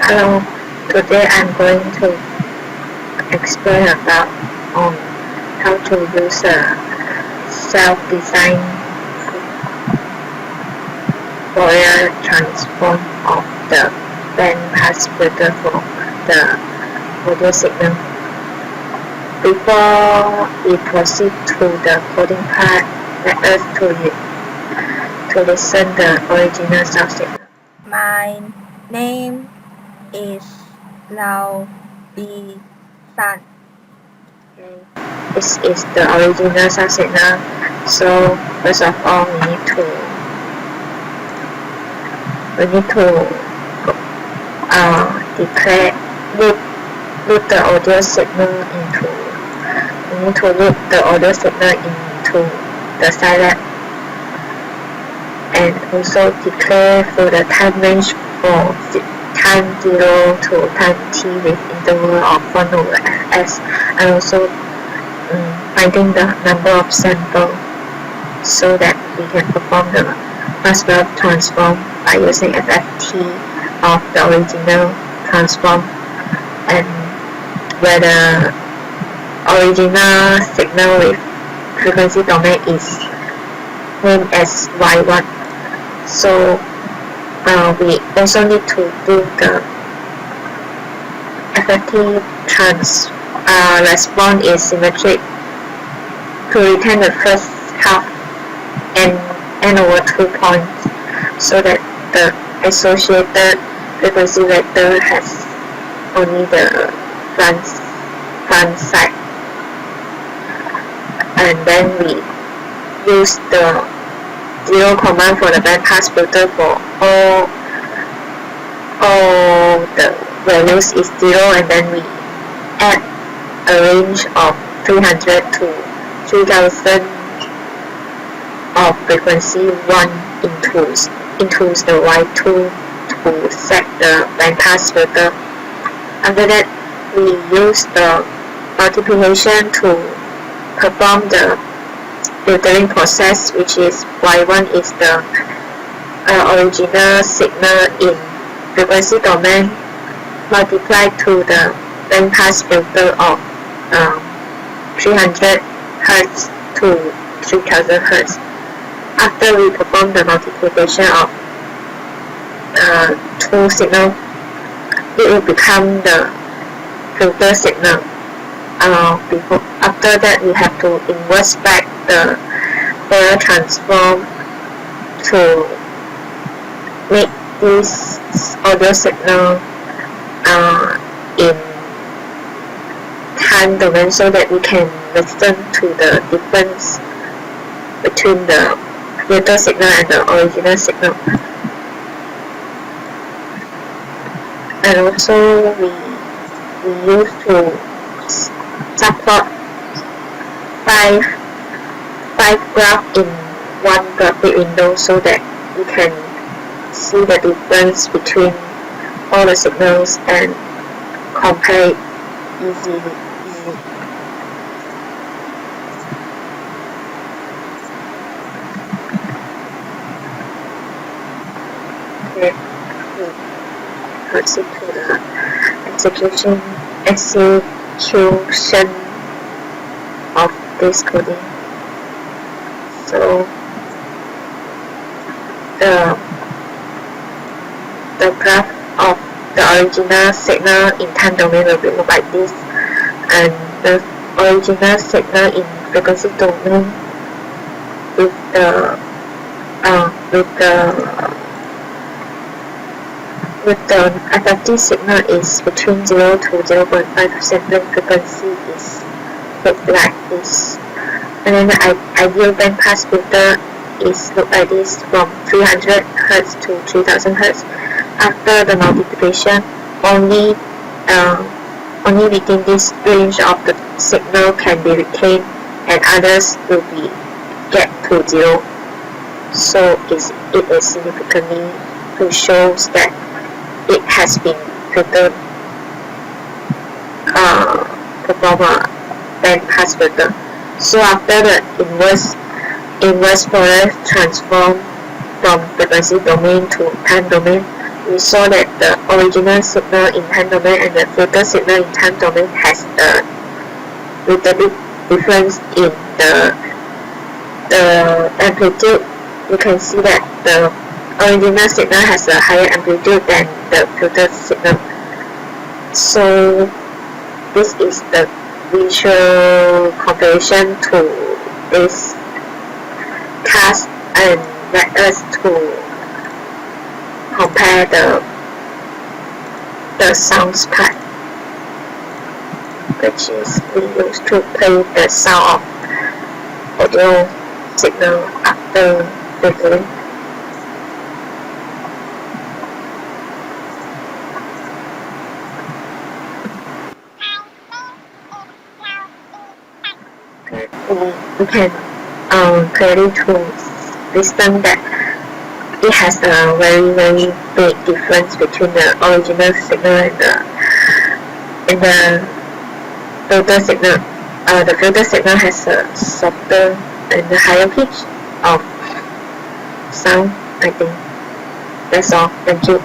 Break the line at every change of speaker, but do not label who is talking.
Hello, today I'm going to explain about how to use a self-designed Fourier transform of the bandpass filter for the audio signal. Before we proceed to the coding part, let us to listen the original sound signal.
My name is Lao Bi San.
This is the original sound signal. So first of all, we need to declare loop the audio signal into. We need to loop the audio signal into the Scilab, and also declare for the time range for time 0 to time t with interval of 1 over fs, and also finding the number of samples so that we can perform the Maxwell transform by using FFT of the original transform, and where the original signal with frequency domain is named as Y1. So we also need to do the FFT response is symmetric to retain the first half n over 2 points, so that the associated frequency vector has only the front side, and then we use the 0 command for the bandpass filter for all the values is 0, and then we add a range of 300 to 3000 of frequency 1 into the Y2 to set the bandpass filter. After that, we use the multiplication to perform the filtering process, which is Y1 is the original signal in frequency domain multiplied to the bandpass filter of 300 Hz to 3000 Hz. After we perform the multiplication of two signals, it will become the filter signal. After that, we have to inverse back the Fourier transform to make this audio signal in time domain, so that we can listen to the difference between the filter signal and the original signal. And also we use to subplot five graphs in one graphic window, so that we can see the difference between all the signals and compare it easily. Okay, we proceed to the execution of this coding. So the graph of the original signal in time domain will look like this, and the original signal in frequency domain with the FFT signal is between 0 to 0.5 sampling frequency is look like this, and then the ideal bandpass filter is look like this from 300 Hz to 3000 Hz. After the multiplication, only within this range of the signal can be retained, and others will be get to 0. So it is significantly to show that it has been filtered perform a bandpass filter. So after the inverse Fourier transform from frequency domain to time domain, we saw that the original signal in time domain and the filter signal in time domain has a little bit difference in the amplitude. You can see that the original signal has a higher amplitude than the filter signal. So this is the visual comparison to this task, and let us to compare the sounds part, which is we used to play the sound of audio signal after filtering. We can clearly to listen that it has a very big difference between the original signal and the filter signal. The filter signal has a softer and a higher pitch of sound. I think that's all. Thank you.